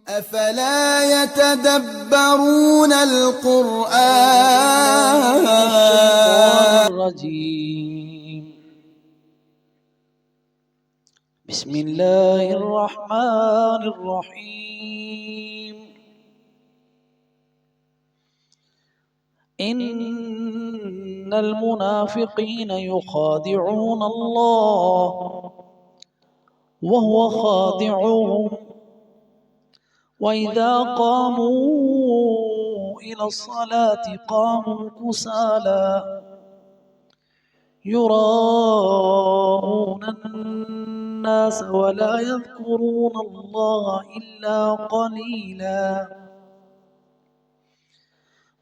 أفلا يتدبرون القرآن الرجيم. بسم الله الرحمن الرحيم. إن المنافقين يخادعون الله وهو خادعهم وإذا قاموا إلى الصلاة قاموا كسالى يراءون الناس ولا يذكرون الله إلا قليلا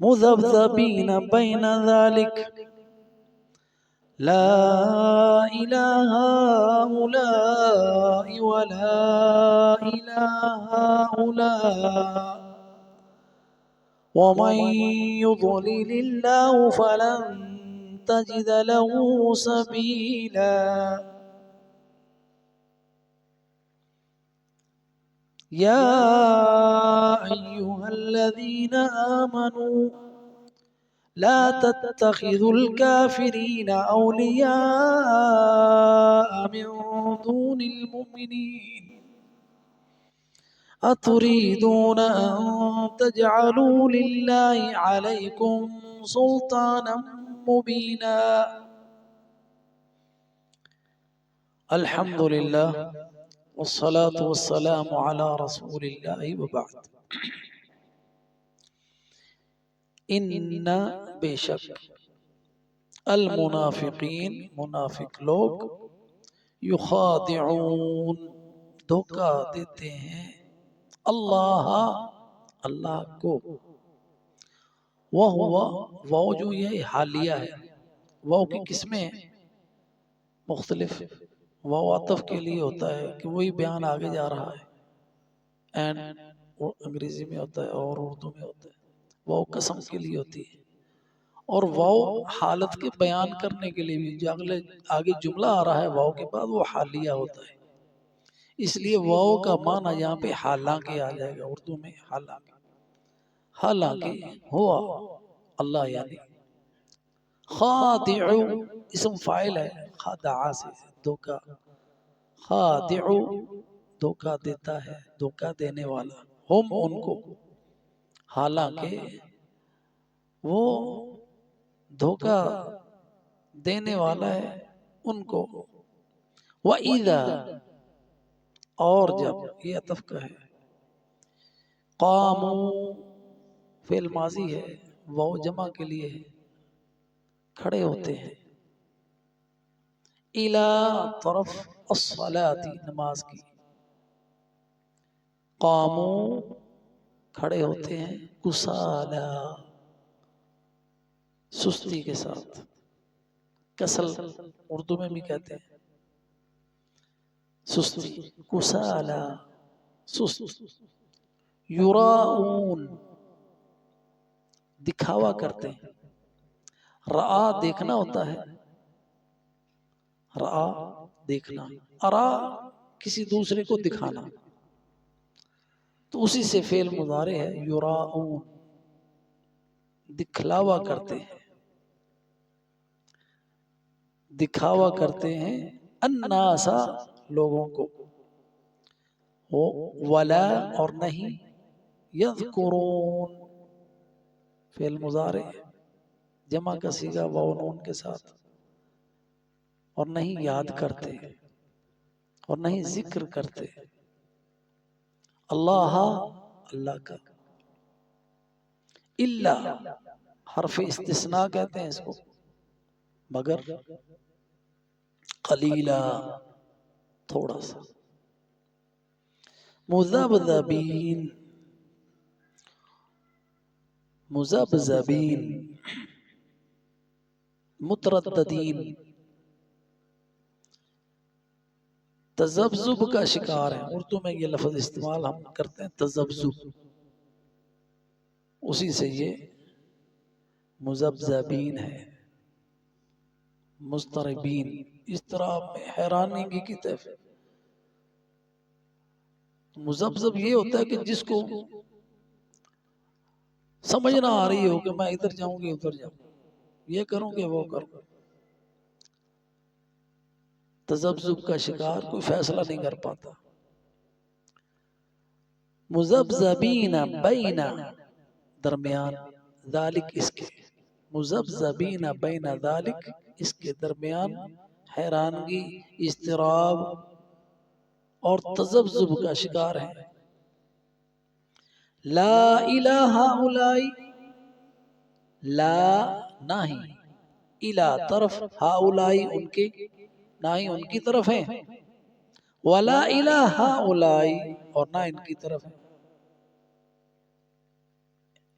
مذبذبين بين ذلك لا إله هؤلاء ولا إله هؤلاء ومن يضلل الله فلن تجد له سبيلا. يا أيها الذين آمنوا لا تتخذوا الكافرين أولياء من دون المؤمنين أتريدون أن تجعلوا لله عليكم سلطانا مبينا. الحمد لله والصلاة والسلام على رسول الله وبعد. ان بے شک المنافقین منافق لوگ یخادعون دھوکہ دیتے ہیں اللہ اللہ کو. واو جو یہ حالیہ ہے، واو کی قسمیں مختلف. واو عطف کے لیے ہوتا ہے کہ وہی بیان آگے جا رہا ہے، اینڈ وہ انگریزی میں ہوتا ہے اور اردو میں ہوتا ہے. واو قسم کے لیے ہوتی ہے، اور واو حالت کے بیان کرنے کے لیے بھی جو آگے جملہ آ رہا ہے واو کے بعد وہ حالیہ ہوتا ہے. اس لیے واو کا معنی یہاں پہ حالانکہ آ جائے گا اردو میں. حالانکہ ہوا اللہ، یعنی خادع اسم فاعل ہے، خادع سے دھوکہ. خادع دھوکہ دیتا ہے، دھوکہ دینے والا. ہم ان کو، حالانکہ وہ دھوکہ دینے والا ہے ان کو. وَإِذَا اور جب، یہ عطف کا ہے. قاموا فعل ماضی ہے، واو جمع کے لیے ہے، کھڑے ہوتے ہیں. اِلَى طرف الصلاة نماز کی. قاموا کھڑے ہوتے ہیں، کسالا سستی کے ساتھ. کسل اردو میں بھی کہتے ہیں سستی. کسالا سست. یراؤون دکھاوا کرتے ہیں. رآ دیکھنا ہوتا ہے، رآ دیکھنا، ارا کسی دوسرے کو دکھانا، تو اسی سے فعل مضارع ہے. یراؤون دکھلاوا کرتے ہیں، دکھاوا کرتے ہیں. الناس لوگوں کو. ولا اور نہیں. یذکرون فعل مضارع جمع کا صیغہ واو نون کے ساتھ. اور نہیں یاد کرتے اور نہیں ذکر کرتے اللہ اللہ کا. الا حرف استثناء کہتے ہیں اس کو، مگر قلیلا تھوڑا سا. مذبذبین مذبذبین مترددین تذبذب کا شکار ہیں. اردو میں یہ لفظ استعمال ہم کرتے ہیں تذبذب، اسی سے یہ مذبذبین ہے. مضطربین اس طرح حیرانگی کی طرف مذبذب یہ ہوتا ہے کہ جس کو سمجھ نہ آ رہی ہو کہ میں ادھر جاؤں گی ادھر جاؤں، یہ کروں گے وہ کروں، تذبذب کا شکار کوئی فیصلہ نہیں کر پاتا. مذبذبین بین، درمیان، ذالک اس کے، مذبذبین بین ذالک اس کے درمیان حیرانگی، اضطراب اور تذبذب کا شکار ہے. لا الہ اولائی، لا نہ ہی، الہ طرف، ہاؤلائی ان کے، نہ ہی ان کی طرف ہے، ولا الہ ہاؤلائی اور نہ ان کی طرف ہے.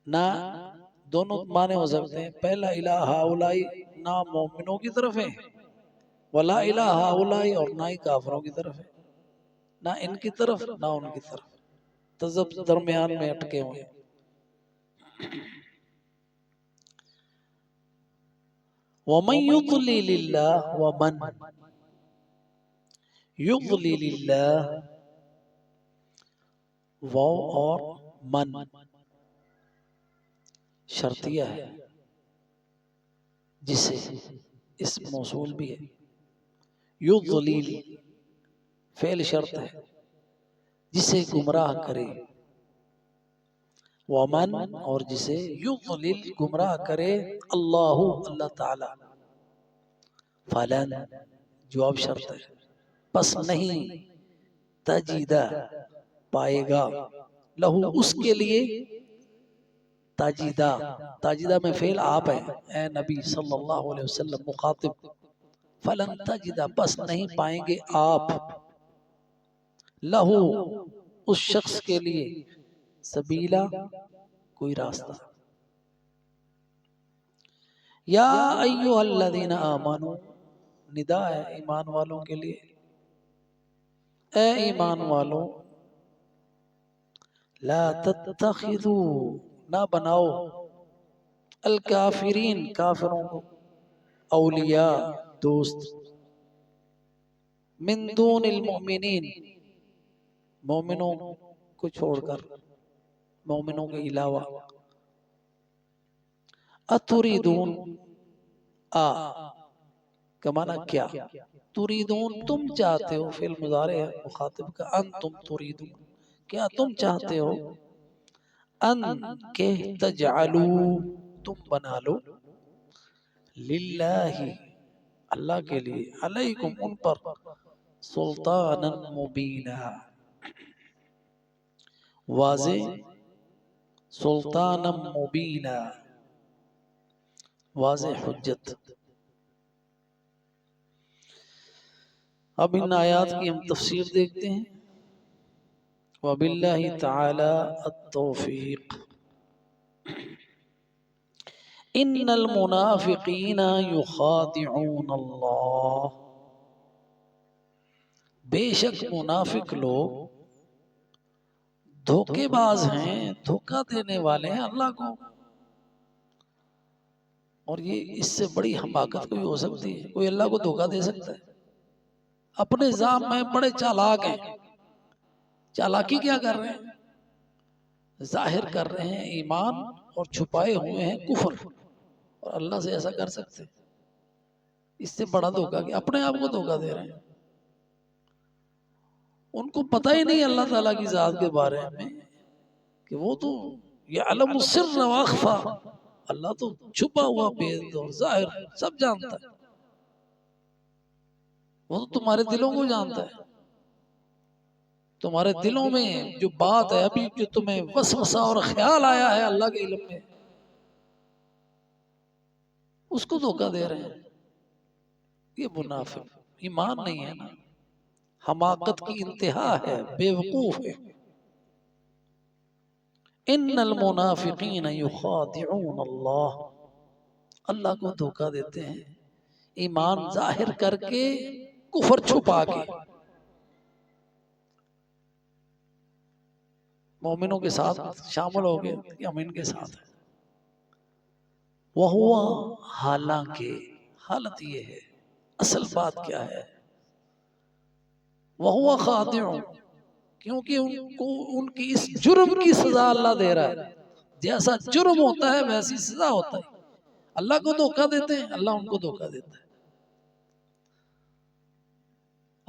نہ دونوں معنی ہو سکتے ہیں. پہلا الہ ہاؤلائی نہ مومنوں کی طرف ہے، ولا الہ ہاؤلائی اور نہ ہی کافروں کی طرف ہے، نہ ان کی طرف نہ ان کی طرف، تذبذب درمیان میں اٹکے ہوئے. وَمَن يُضْلِلِ اللَّهُ وَمَن يُضْلِلِ اللَّهُ، واو اور من شرطیہ ہے، جسے اس موصول بھی ہے. یضلل فعل شرط ہے، جسے گمراہ کرے، ومن اور جسے، یضلل گمراہ کرے، اللہ اللہ تعالی، فلن جواب شرط ہے، پس نہیں، تجیدہ پائے گا، لہو اس کے لیے، تاجیدہ، تاجیدہ میں فعل آپ ہے، اے نبی صلی اللہ علیہ وسلم مخاطب، فلن تجیدہ پس نہیں پائیں گے آپ، لہو اس شخص کے لیے، سبیلا کوئی راستہ. یا ایھا الذین آمنوا، ندا ہے ایمان والوں کے لیے، اے ایمان والوں، لا تتخذوا نہ بناؤ، الکافرین کافروں کو، اولیاء دوست، من دون المؤمنین مومنوں کو چھوڑ کر، مومنوں کے علاوہ. اتریدون آ کا معنی کیا، تریدون تم چاہتے ہو، فعل مضارع ہے مخاطب کا، انتم تریدون کیا تم چاہتے ہو، ان کہ تجعلو تم بنا لو، للہ اللہ کے لیے، علیکم ان پر، سلطانا مبینا واضح، سلطانا مبینا واضح حجت. اب ان آیات کی ہم تفسیر دیکھتے ہیں. وباللہ تعالی التوفیق. ان المنافقین یخادعون اللہ، بے شک منافق لوگ دھوکے باز ہیں، دھوکہ دینے والے ہیں اللہ کو. اور یہ اس سے بڑی حماقت کوئی ہو سکتی ہے؟ کوئی اللہ کو دھوکہ دے سکتا ہے؟ اپنے ذات میں بڑے چالاک ہیں. چالاکی کیا کر رہے ہیں؟ ظاہر کر رہے ہیں ایمان اور چھپائے ہوئے ہیں کفر. اور اللہ سے ایسا کر سکتے ہیں؟ اس سے بڑا دھوکہ کہ اپنے آپ کو دھوکہ دے رہے ہیں. ان کو پتہ ہی نہیں اللہ تعالیٰ کی ذات کے بارے میں کہ وہ تو یعلم السر واخفا، اللہ تو چھپا ہوا بید اور ظاہر سب جانتا ہے. وہ تو تمہارے دلوں کو جانتا ہے. تمہارے دلوں میں جو بات ہے ابھی، جو تمہیں وسوسہ اور خیال آیا ہے اللہ کے علم میں، اس کو دھوکہ دے رہے ہیں. یہ منافق ایمان نہیں ہے نا، حماقت کی انتہا ہے، بے وقوف ہے. ان المنافقین یخادعون اللہ، اللہ کو دھوکہ دیتے ہیں ایمان ظاہر کر کے، کفر چھپا کے. مومنوں کے ساتھ شامل ہو گئے کہ ہم ان کے ساتھ ہیں. وَهُوَ حالانکہ، حالت یہ ہے، اصل بات کیا ہے، وَهُوَ خَادِعٌ کیونکہ ان کو ان کی اس جرم کی سزا اللہ دے رہا ہے. جیسا جرم ہوتا ہے ویسی سزا ہوتا ہے. اللہ کو دھوکہ دیتے ہیں، اللہ ان کو دھوکہ دیتا ہے.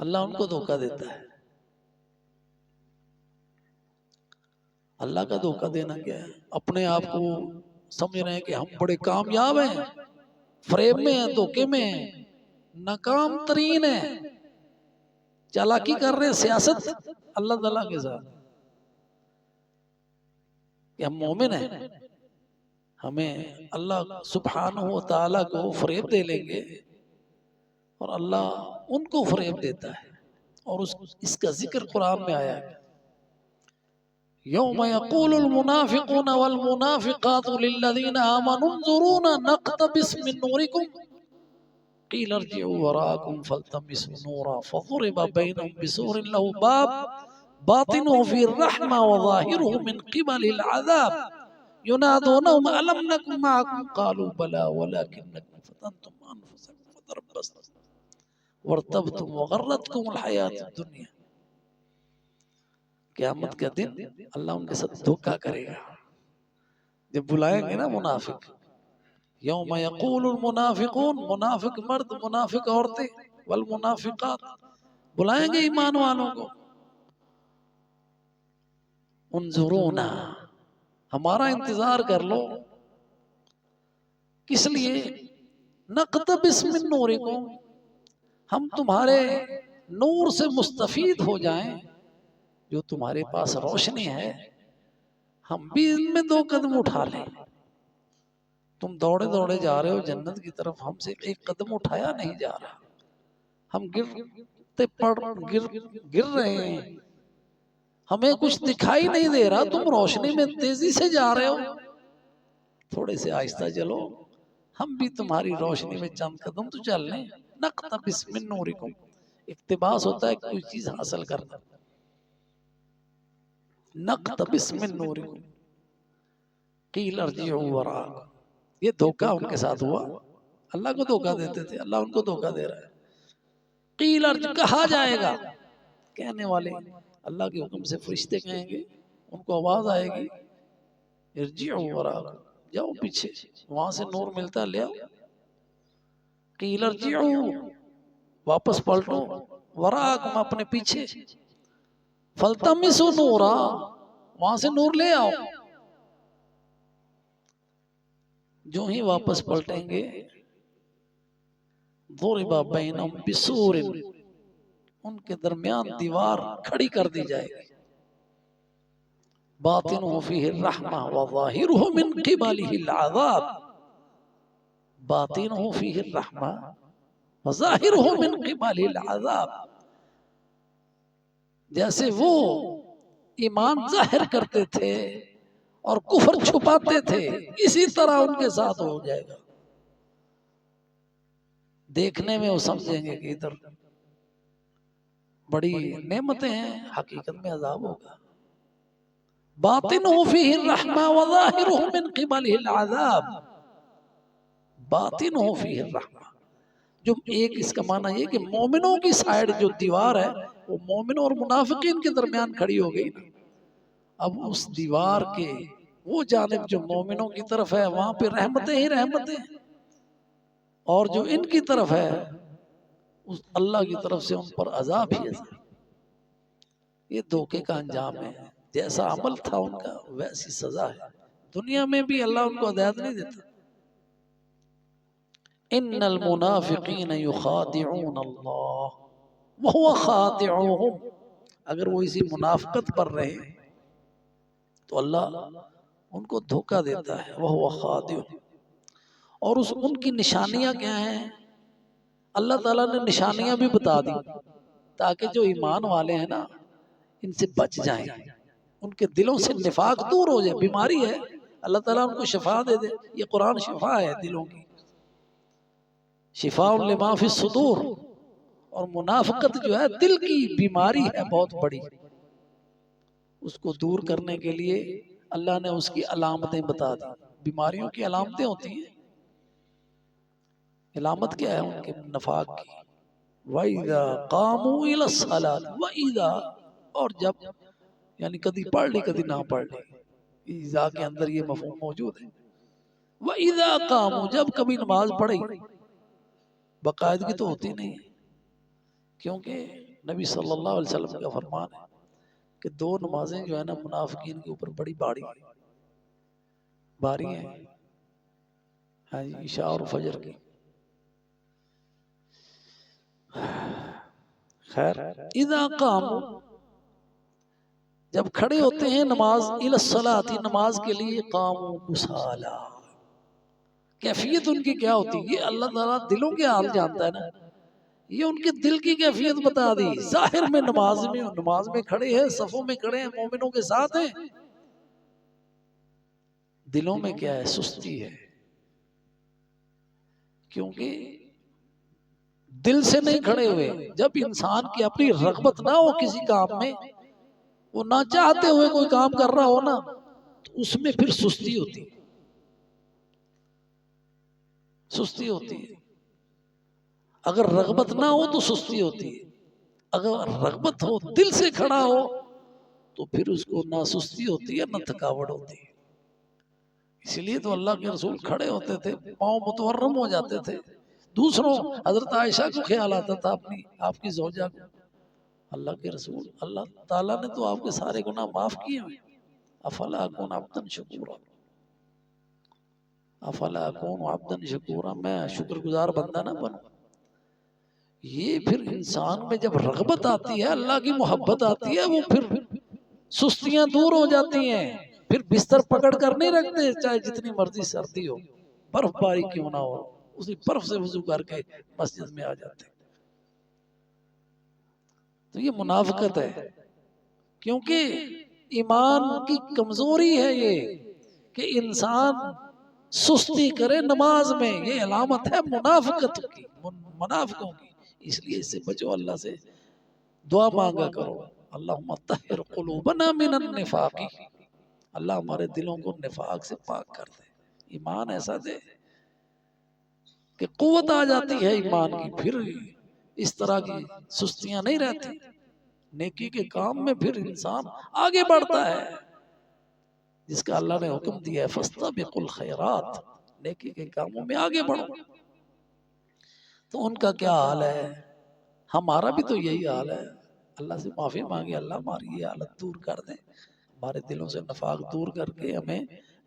اللہ ان کو دھوکہ دیتا ہے. اللہ کا دھوکہ دینا کیا ہے؟ اپنے آپ کو سمجھ رہے ہیں کہ ہم بڑے کامیاب ہیں، فریب میں ہیں، دھوکے میں ہیں، ناکام ترین ہیں، چالاکی کر رہے ہیں سیاست اللہ تعالیٰ کے ساتھ کہ ہم مومن ہیں. ہمیں اللہ سبحانہ و تعالیٰ کو فریب دے لیں گے اور اللہ ان کو فریب دیتا ہے. اور اس کا ذکر قرآن میں آیا ہے. یوم یقول المنافقون والمنافقات للذین آمنوا انظرونا نقتبس من نورکم قیل ارجعوا وراءکم فالتمسوا نورا فضرب بینہم بسور له باب باطنه فی الرحمة وظاہره من قبل العذاب ينادونهم ألم نكن معكم قالوا بلى ولكنكم فتنتم أنفسكم فتربصتم وارتبتم وغرتكم الحياة الدنيا. قیامت کا دن اللہ ان کے ساتھ دھوکہ کرے گا. جب بلائیں گے نا منافق، یوم یقول المنافقون، منافق مرد منافق عورتیں، والمنافقات، بلائیں گے ایمان والوں کو، انظرونا، ہمارا انتظار کر لو. کس لیے؟ نقتبس من نورکم، ہم تمہارے نور سے مستفید ہو جائیں. جو تمہارے پاس روشنی ہے ہم بھی ان میں 2 قدم اٹھا لیں. تم دوڑے دوڑے جا رہے ہو جنت کی طرف، ہم سے 1 قدم اٹھایا نہیں جا رہا. ہم گر رہے ہیں، ہمیں کچھ دکھائی نہیں دے رہا. تم روشنی میں تیزی سے جا رہے ہو، تھوڑے سے آہستہ چلو، ہم بھی تمہاری روشنی میں چند قدم تو چل لیں. نقتبس من نورکم، اقتباس ہوتا ہے کوئی چیز حاصل کرنا. نقتبس من نورکم قیل ارجعوا وراءکم، یہ دھوکہ ان کے ساتھ ہوا. اللہ کو دھوکہ دیتے تھے، اللہ ان کو دھوکہ دے رہا ہے. قیل کہا جائے گا، کہنے والے اللہ کے حکم سے فرشتے کہیں گے، ان کو آواز آئے گی، ارجعوا وراءکم، جاؤ پیچھے، وہاں سے نور ملتا لے آؤ. قیل ارجعوا، واپس پلٹو، وراءکم، اپنے پیچھے، فالتمسوا نورا، وہاں سے نور لے آؤ. جو ہی واپس پلٹیں گے، ضرب بینہم بسور، ان کے درمیان دیوار کھڑی کر دی جائے گی. باطنہ فیہ الرحمہ وظاہرہ من قبلہ العذاب، باطنہ فیہ الرحمہ وظاہرہ من قبلہ العذاب. جیسے وہ ایمان ظاہر کرتے تھے اور کفر چھپاتے تھے، اسی طرح ان کے ساتھ ہو جائے گا. دیکھنے میں وہ سمجھیں گے کہ ادھر بڑی نعمتیں ہیں، حقیقت میں عذاب ہوگا. باطنہ فیہ الرحمہ وظاہرہ من قبلہ العذاب، باطنہ فیہ الرحمہ. جو ایک اس کا معنی یہ کہ مومنوں کی سائیڈ جو دیوار ہے وہ مومنوں اور منافقین کے درمیان کھڑی ہو گئی نا. اب اس دیوار کے وہ جانب جو مومنوں کی طرف ہے وہاں پہ رحمتیں ہی رحمتیں، اور جو ان کی طرف ہے اس اللہ کی طرف سے ان پر عذاب ہی عذاب. یہ دھوکے کا انجام ہے. جیسا عمل تھا ان کا ویسی سزا ہے. دنیا میں بھی اللہ ان کو ہدایت نہیں دیتا. ان المنافقین یخادعون اللہ وہو خادعوہم، اگر وہ اسی منافقت پر رہے تو اللہ ان کو دھوکہ دیتا ہے. وہو خادعوہم، اور ان کی نشانیاں کیا ہیں؟ اللہ تعالیٰ نے نشانیاں بھی بتا دی تاکہ جو ایمان والے ہیں نا ان سے بچ جائیں، ان کے دلوں سے نفاق دور ہو جائے. بیماری ہے، اللہ تعالیٰ ان کو شفا دے دے. یہ قرآن شفا ہے دلوں کی، شفاء لما فی الصدور. اور منافقت جو ہے دل کی بیماری ہے بہت بڑی، اس کو دور کرنے کے لیے اللہ نے اس کی علامتیں بتا دی. بیماریوں کی علامتیں ہوتی ہیں. علامت کیا ہے ان کے نفاق کی؟ وَإِذَا قَامُوا إِلَى الصَّلَاةِ، وَإِذَا اور جب یعنی کدی پڑھ لی کدی نہ پڑھ لی، ایذا کے اندر یہ مفہوم موجود ہے۔ وَإِذَا قَامُوا، جب کبھی نماز پڑھی، باقاعدگی تو ہوتی نہیں ہے، کیونکہ نبی صلی اللہ علیہ وسلم کا فرمان ہے کہ دو نمازیں جو ہے نا منافقین کے اوپر بڑی باری ہیں، ہاں جی، عشاء اور فجر کی۔ خیر، اذا قاموا، جب کھڑے ہوتے ہیں نماز، الی الصلاۃ، نماز کے لیے، قاموا کسالا، کیفیت ان کی کیا ہوتی ہے؟ یہ اللہ تعالیٰ دلوں کے حال جانتا ہے نا، یہ ان کے دل کی کیفیت بتا دی۔ ظاہر میں نماز میں کھڑے ہیں، صفوں میں کھڑے ہیں، مومنوں کے ساتھ ہیں، دلوں میں کیا ہے؟ سستی ہے، کیونکہ دل سے نہیں کھڑے ہوئے۔ جب انسان کی اپنی رغبت نہ ہو کسی کام میں، وہ نہ چاہتے ہوئے کوئی کام کر رہا ہو نا، تو اس میں پھر سستی ہوتی ہے، سستی ہوتی ہے۔ اگر رغبت نہ ہو تو سستی ہوتی ہے، اگر رغبت ہو، دل سے کھڑا ہو، تو پھر اس کو نہ سستی ہوتی ہے نہ تھکاوٹ ہوتی ہے۔ اس لیے تو اللہ کے رسول کھڑے ہوتے تھے، پاؤں متورم ہو جاتے تھے۔ دوسروں، حضرت عائشہ کو خیال آتا تھا آپ کی زوجہ کو، اللہ کے رسول، اللہ تعالیٰ نے تو آپ کے سارے گناہ معاف کیے ہیں، افلا اکون عبدا شکورا، افلا اکون عبدا شکورا، میں شکر گزار بندہ نہ بنوں؟ یہ پھر انسان میں جب رغبت آتی ہے، اللہ کی محبت آتی ہے، وہ پھر سستیاں دور ہو جاتی ہیں، پھر بستر پکڑ کر نہیں رکھتے، چاہے جتنی مرضی سردی ہو، برف باری کیوں نہ ہو، اسی برف سے وضو کر کے مسجد میں آ جاتے۔ تو یہ منافقت ہے، کیونکہ ایمان کی کمزوری ہے یہ کہ انسان سستی کرے نماز میں، یہ علامت ہے منافقت کی، منافقوں کی۔ اس لیے اس سے بچو، اللہ سے دعا مانگا کرو، اللہم طہر قلوبنا من النفاق، اللہ ہمارے دلوں کو نفاق سے پاک کر دے، ایمان ایسا دے کہ قوت آ جاتی ہے ایمان کی، پھر اس طرح کی سستیاں نہیں رہتی، نیکی کے کام میں پھر انسان آگے بڑھتا ہے، جس کا اللہ نے حکم دیا ہے فاستبقوا الخیرات، نیکی کے کاموں میں آگے بڑھو۔ تو ان کا کیا حال ہے؟ ہمارا بھی تو یہی حال ہے۔ اللہ سے معافی مانگے، اللہ ہماری یہ حالت دور کر دیں، ہمارے دلوں سے نفاق دور کر کے ہمیں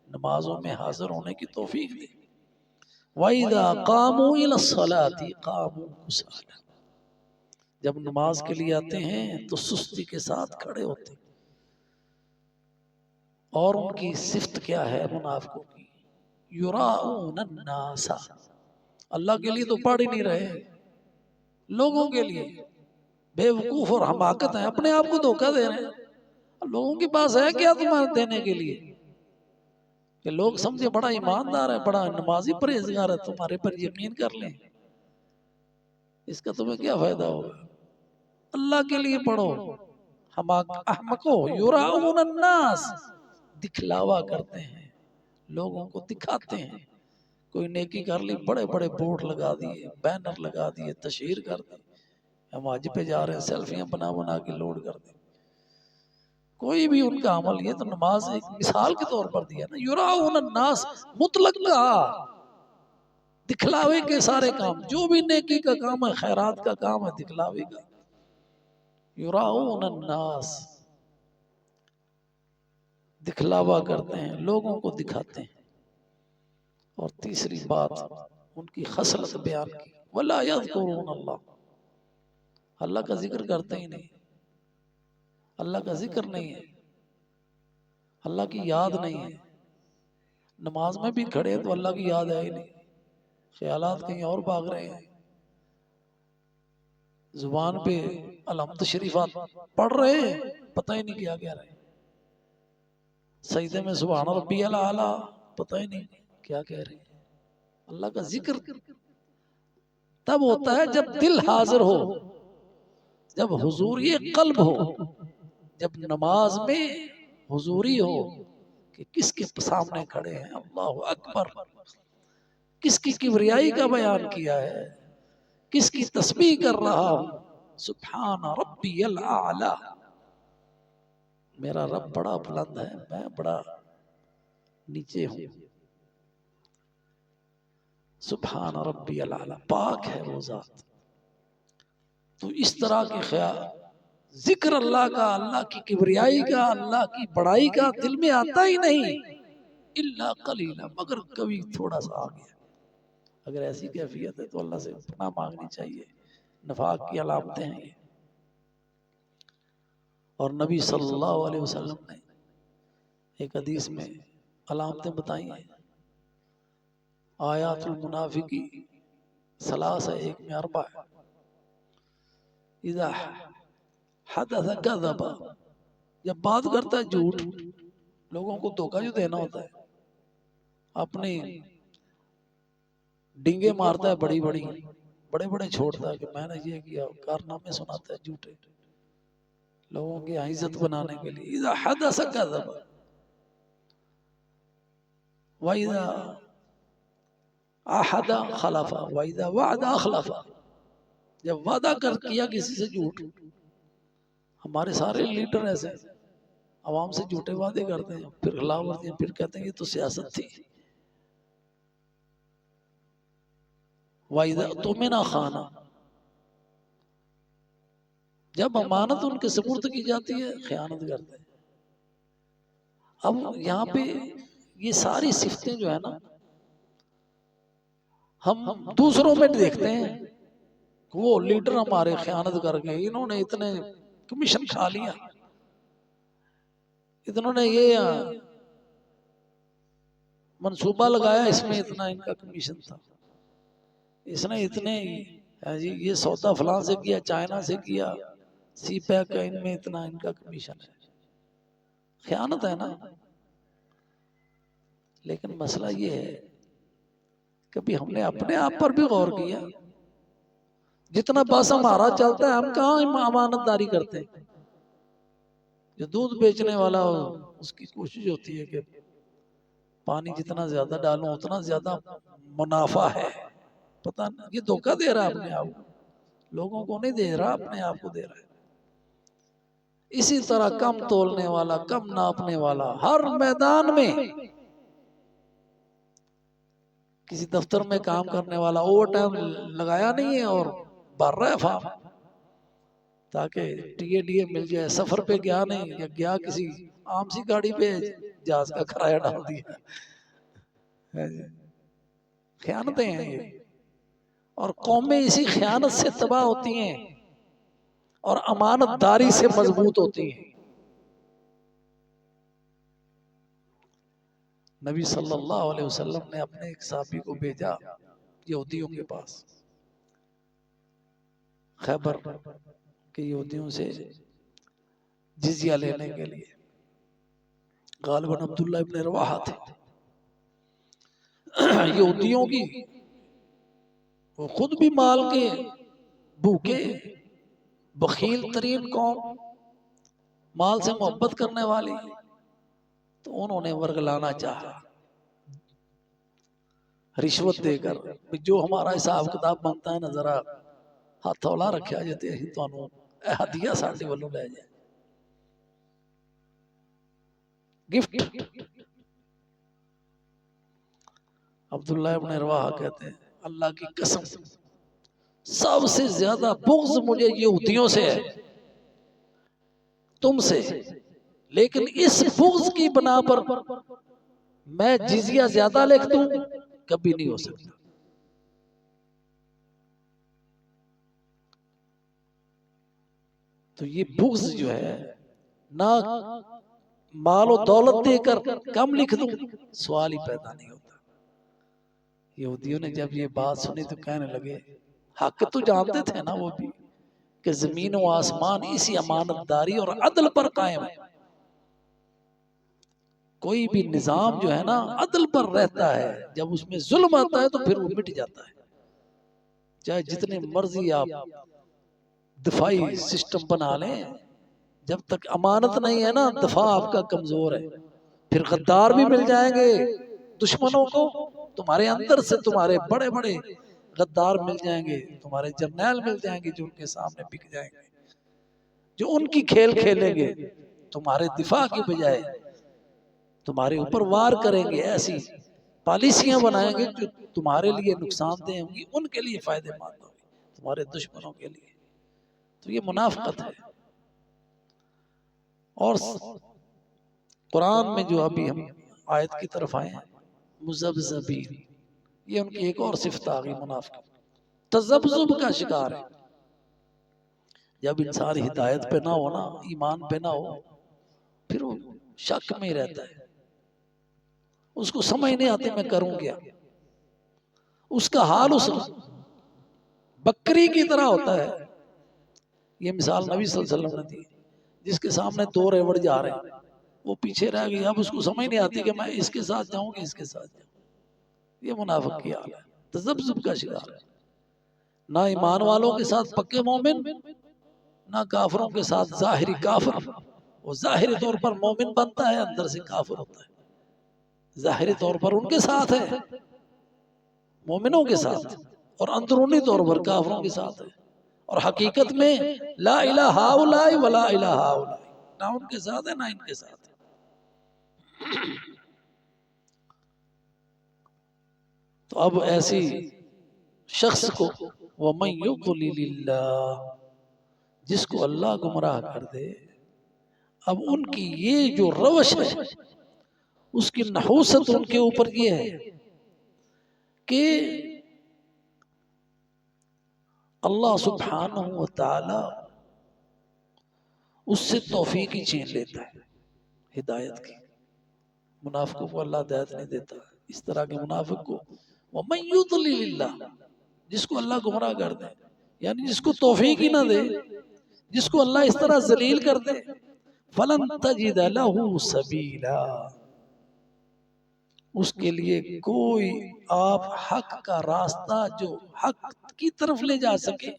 نمازوں میں حاضر ہونے کی توفیق دے۔ وَإِذَا قَامُوا إِلَى الصَّلَاةِ قَامُوا كُسَالَىٰ، جب نماز کے لیے آتے ہیں تو سستی کے ساتھ کھڑے ہوتے ہیں۔ اور ان کی صفت کیا ہے منافقوں کی؟ یراؤن الناس، اللہ کے لیے تو پڑھ ہی نہیں رہے، لوگوں کے لیے بے وقوف اور حماقت ہیں، اپنے آپ کو دھوکہ دے رہے ہیں۔ لوگوں کے پاس ہے کیا تمہارے دینے کے لیے کہ لوگ سمجھے بڑا ایماندار ہے، بڑا نمازی پرہیزگار ہے، تمہارے پر یقین کر لیں؟ اس کا تمہیں کیا فائدہ ہوگا؟ اللہ کے لیے پڑھو۔ احمقو یراؤن الناس، دکھلاوا کرتے ہیں، لوگوں کو دکھاتے ہیں۔ کوئی نیکی کر لی، بڑے بڑے بورڈ لگا دیے، بینر لگا دیے، تشہیر کر دی، ہم حج پہ جا رہے ہیں، سیلفیاں بنا بنا کے لوڈ کر دی۔ کوئی بھی ان کا عمل، یہ تو نماز ایک مثال کے طور پر دیا نا، یراؤن الناس، مطلق کہا، دکھلاوے کے سارے کام، جو بھی نیکی کا کام ہے، خیرات کا کام ہے، دکھلاوے کا۔ یراؤن الناس، دکھلاوا کرتے ہیں، لوگوں کو دکھاتے ہیں۔ اور تیسری بات ان کی خصلت بیان کی، وَلَا يَذْكُرُونَ اللَّهَ، اللہ کا ذکر کرتے ہی نہیں، اللہ کا ذکر نہیں ہے، اللہ کی یاد نہیں ہے۔ نماز میں بھی کھڑے تو اللہ کی یاد ہے ہی نہیں، خیالات کہیں اور بھاگ رہے ہیں، زبان پہ الحمد شریفات پڑھ رہے ہیں، پتہ ہی نہیں کیا کہہ رہے ہیں، سجدے میں سبحان ربی الاعلیٰ، پتہ ہی نہیں کیا کہہ رہے ہیں۔ اللہ کا ذکر تب ہوتا ہے جب دل حاضر ہو، جب حضوری قلب ہو، جب نماز میں حضوری ہو کہ کس کے سامنے کھڑے ہیں، اللہ اکبر، کس کی کبریائی کا بیان کیا ہے، کس کی تسبیح کر رہا ہوں، سبحان ربی الاعلیٰ، میرا رب بڑا بلند ہے، میں بڑا نیچے ہوں. سبحان ربی الاعلی، پاک ہے وہ ذات. تو اس طرح کے خیال، ذکر اللہ کا، اللہ کی کبریائی کا، اللہ کی بڑائی کا دل میں آتا ہی نہیں، الا قلیلا، مگر کبھی تھوڑا سا آ گیا. اگر ایسی کیفیت ہے تو اللہ سے پناہ مانگنی چاہیے. نفاق کی علامتیں ہیں یہ. اور نبی صلی اللہ علیہ وسلم نے ایک حدیث میں علامتیں بتائی ہیں. آیات المنافقی ثلاث ہے، ایک میں اربع ہے. اذا حدث کذب، جب بات کرتا ہے جھوٹ، لوگوں کو دھوکہ جو دینا ہوتا ہے، اپنی ڈنگے مارتا ہے بڑی بڑی، بڑے بڑے چھوڑتا ہے کہ میں نے یہ کیا، کارنامے سناتا ہے جھوٹے لوگوں کی عزت بنانے کے لیے. اذا حدث کذب وَإِذَا احد خلف وَإِذَا وعد اخلف، جب وعدہ کر کیا کسی سے جھوٹ. ہمارے سارے لیڈر ایسے عوام سے جھوٹے وعدے کرتے ہیں، پھر خلاف ورزی ہیں، پھر کہتے ہیں یہ تو سیاست تھی. وَإِذَا اؤْتُمِنَ خَانَ، جب امانت ان کے سپرد کی جاتی ہے خیانت کرتے ہیں. اب یہاں پہ یہ ساری صفتیں جو ہے نا، ہم دوسروں میں دیکھتے ہیں کہ وہ لیڈر ہمارے خیانت کر گئے، انہوں نے اتنے کمیشن کھا لیا، انہوں نے یہ منصوبہ لگایا، اس میں اتنا ان کا کمیشن تھا، اس نے اتنے یہ سودا فلاں سے کیا، چائنا سے کیا، سی پیک کا ان میں اتنا ان کا کمیشن ہے. خیانت ہے نا. لیکن مسئلہ یہ ہے، کبھی ہم نے اپنے آپ پر بھی غور کیا؟ جتنا بس ہمارا چلتا ہے ہم کہاں امانت داری کرتے ہیں. جو دودھ بیچنے والا ہو اس کی کوشش ہوتی ہے کہ پانی جتنا زیادہ ڈالوں اتنا زیادہ منافع ہے. پتہ نہیں یہ دھوکہ دے رہا ہے اپنے آپ کو، لوگوں کو نہیں دے رہا، اپنے آپ کو دے رہا ہے. اسی طرح کم تولنے والا، کم ناپنے والا، ہر میدان میں، کسی دفتر میں کام کرنے والا اوور ٹائم لگایا نہیں ہے اور بھر رہا ہے فارم تاکہ ٹی اے ڈی اے مل جائے. سفر پہ گیا نہیں، یا گیا کسی عام سی گاڑی پہ جہاز کا کرایہ ڈال دیا. خیانتیں ہیں یہ، اور قومیں اسی خیانت سے تباہ ہوتی ہیں اور امانت داری سے مضبوط ہوتی ہیں. نبی صلی اللہ علیہ وسلم نے اپنے ایک صحابی کو بھیجا یہودیوں کے پاس، خیبر کے یہودیوں سے جزیہ لینے کے لیے. غالباً عبداللہ ابن رواحہ تھے. یہودیوں کی، وہ خود بھی مال کے بھوکے بخیل ترین قوم، مال سے محبت کرنے والی، تو انہوں نے ورگلانا چاہا رشوت دے کر، جو ہمارا حساب کتاب بنتا ہے نا ذرا ہاتھ اولا رکھا جاتے ہیں تو ہدیہ ساڈے والوں لے جائے، گفٹ. عبداللہ ابن رواحہ کہتے ہیں اللہ کی قسم سب سے زیادہ بغض مجھے یہودیوں سے ہے، تم سے، لیکن اس بغض کی بنا پر میں جزیہ زیادہ لکھ دوں کبھی نہیں ہو سکتا. تو یہ بغض جو ہے، نہ مال و دولت دے کر کم لکھ دوں سوال ہی پیدا نہیں ہوتا. یہودیوں نے جب یہ بات سنی تو کہنے لگے، حق تو جانتے تھے نا وہ بھی کہ زمین و آسمان اسی امانت داری اور عدل پر قائم ہے. کوئی بھی نظام جو ہے نا عدل پر رہتا ہے، جب اس میں ظلم آتا ہے تو پھر وہ مٹ جاتا ہے. چاہے جتنے مرضی آپ دفاعی سسٹم بنا لیں، جب تک امانت نہیں ہے نا دفاع آپ کا کمزور ہے. پھر غدار بھی مل جائیں گے دشمنوں کو، تمہارے اندر سے تمہارے بڑے بڑے غدار مل جائیں گے، تمہارے جرنیل مل جائیں گے جو ان کے سامنے بک جائیں گے، جو ان کی کھیل کھیلیں گے. تمہارے دفاع کی بجائے تمہارے اوپر وار کریں گے، ایسی پالیسیاں بنائیں گے جو تمہارے لیے نقصان دہ ہوں گی، ان کے لیے فائدہ مند ہوگی، تمہارے دشمنوں کے لیے۔ تو یہ منافقت ہے۔ اور قرآن میں جو ابھی ہم آیت کی طرف آئے ہیں، مذبذبین، یہ ان کی ایک اور صفت آ گئی منافقت، تذبذب کا شکار ہے۔ جب انسان ہدایت پہ نہ ہو نا، ایمان پہ نہ ہو، پھر وہ شک میں رہتا ہے، اس کو سمجھ نہیں آتی میں کروں کیا۔ اس کا حال اس بکری کی طرح ہوتا ہے۔ یہ مثال نبی صلی اللہ علیہ وسلم نے دی، جس کے سامنے دو ریوڑ جا رہے ہیں، وہ پیچھے رہ گئی، اب اس کو سمجھ نہیں آتی کہ میں اس کے ساتھ جاؤں کہ اس کے ساتھ جاؤں۔ یہ منافق کی حال ہے، تذبذب کا شکار ہے۔ نہ ایمان والوں کے ساتھ پکے مومن، نہ کافروں کے ساتھ ظاہری کافر۔ وہ ظاہری طور پر مومن بنتا ہے، اندر سے کافر ہوتا ہے۔ ظاہری طور پر ان کے ساتھ ہے، مومنوں کے ساتھ، اور اندرونی طور پر کافروں کے ساتھ ہے، اور حقیقت میں لا الہ ہؤلاء ولا الہ ہؤلاء، نہ ان کے ساتھ ہے نہ ان کے ساتھ ہے۔ تو اب ایسی شخص کو وَمَن يُضْلِلِ اللَّهُ، جس کو اللہ گمراہ کر دے، اب ان کی یہ جو روش ہے، اس کی نحوست ان کے اوپر یہ ہے کہ اللہ سبحانہ و تعالی اس سے توفیق ہی چھین لیتا ہے، ہدایت کی۔ منافقوں کو اللہ ہدایت نہیں دیتا۔ اس طرح کے منافق کو وَمَن يُضْلِلِ اللَّهُ، جس کو اللہ گمراہ کر دے، یعنی جس کو توفیق ہی نہ دے، جس کو اللہ اس طرح ذلیل کر دے، فَلَن تَجِدَ لَهُ سَبِيلًا، اس کے لیے کوئی آپ حق کا راستہ جو حق کی طرف لے جا سکے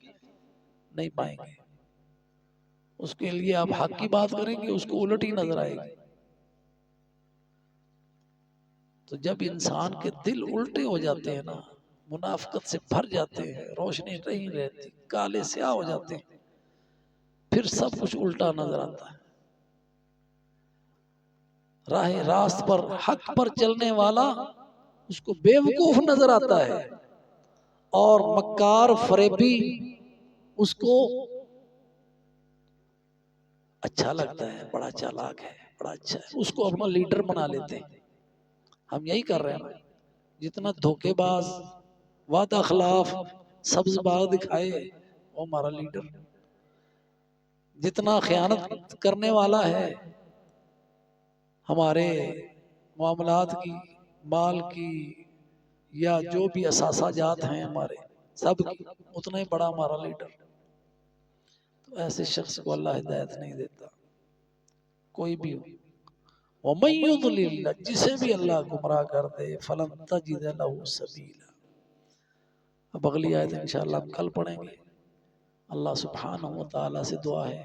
نہیں پائیں گے۔ اس کے لیے آپ حق کی بات کریں گے، اس کو الٹ ہی نظر آئے گی۔ تو جب انسان کے دل الٹے ہو جاتے ہیں نا، منافقت سے بھر جاتے ہیں، روشنی نہیں رہتی، کالے سیاہ ہو جاتے ہیں، پھر سب کچھ الٹا نظر آتا ہے۔ راہ راست پر، حق پر چلنے والا اس کو بیوقوف نظر آتا ہے، اور مکار فریبی اس کو اچھا لگتا ہے، بڑا چالاک ہے، بڑا اچھا ہے، اس کو اپنا لیڈر بنا لیتے ہیں۔ ہم یہی کر رہے ہیں، جتنا دھوکے باز، وعدہ خلاف، سبز باغ دکھائے وہ ہمارا لیڈر، جتنا خیانت کرنے والا ہے ہمارے معاملات کی، مال کی، یا جو بھی اثاثہ جات ہیں ہمارے سب کی، اتنا ہی بڑا ہمارا لیڈر۔ تو ایسے شخص کو اللہ ہدایت نہیں دیتا، کوئی بھی ہو۔ وَمَن يُضْلِلْ، جسے بھی اللہ گمراہ کر دے، فَلَن تَجِدَ لَهُ سَبِيلًا۔ اب اگلی آیت انشاءاللہ ہم کل پڑھیں گے۔ اللہ سبحانہ و تعالیٰ سے دعا ہے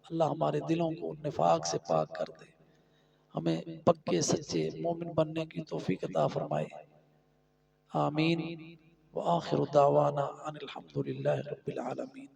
اللہ ہمارے دلوں کو نفاق سے پاک کر دے، ہمیں پکے سچے مومن بننے کی توفیق عطا فرمائے، آمین۔ وآخر دعوانا ان الحمدللہ رب العالمین۔